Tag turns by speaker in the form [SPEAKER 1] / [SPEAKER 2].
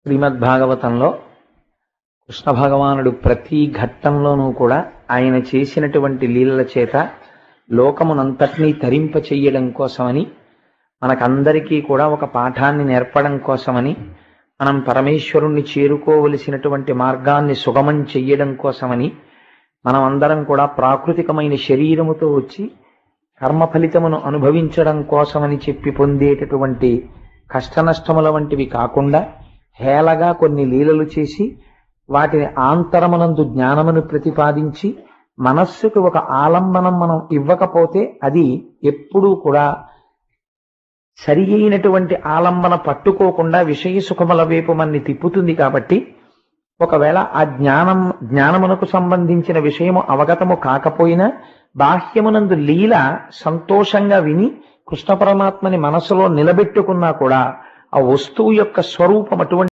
[SPEAKER 1] శ్రీమద్భాగవతంలో కృష్ణ భగవానుడు ప్రతి ఘట్టంలోనూ కూడా ఆయన చేసినటువంటి లీలల చేత లోకమునంతటినీ తరింప చెయ్యడం కోసమని, మనకందరికీ కూడా ఒక పాఠాన్ని నేర్పడం కోసమని, మనం పరమేశ్వరుణ్ణి చేరుకోవలసినటువంటి మార్గాన్ని సుగమం చెయ్యడం కోసమని, మనం అందరం కూడా ప్రాకృతికమైన శరీరముతో వచ్చి కర్మ ఫలితమును అనుభవించడం కోసమని చెప్పి పొందేటటువంటి కష్టనష్టముల వంటివి కాకుండా హేళగా కొన్ని లీలలు చేసి వాటిని ఆంతరమునందు జ్ఞానమును ప్రతిపాదించి మనస్సుకు ఒక ఆలంబనం మనం ఇవ్వకపోతే అది ఎప్పుడూ కూడా సరి అయినటువంటి ఆలంబన పట్టుకోకుండా విషయ సుఖముల వైపు మన్ని తిప్పుతుంది. కాబట్టి ఒకవేళ ఆ జ్ఞానమునకు సంబంధించిన విషయము అవగతము కాకపోయినా బాహ్యమునందు లీల సంతోషంగా విని కృష్ణ పరమాత్మని మనసులో నిలబెట్టుకున్నా కూడా ఆ వస్తువు యొక్క స్వరూపం అటువంటి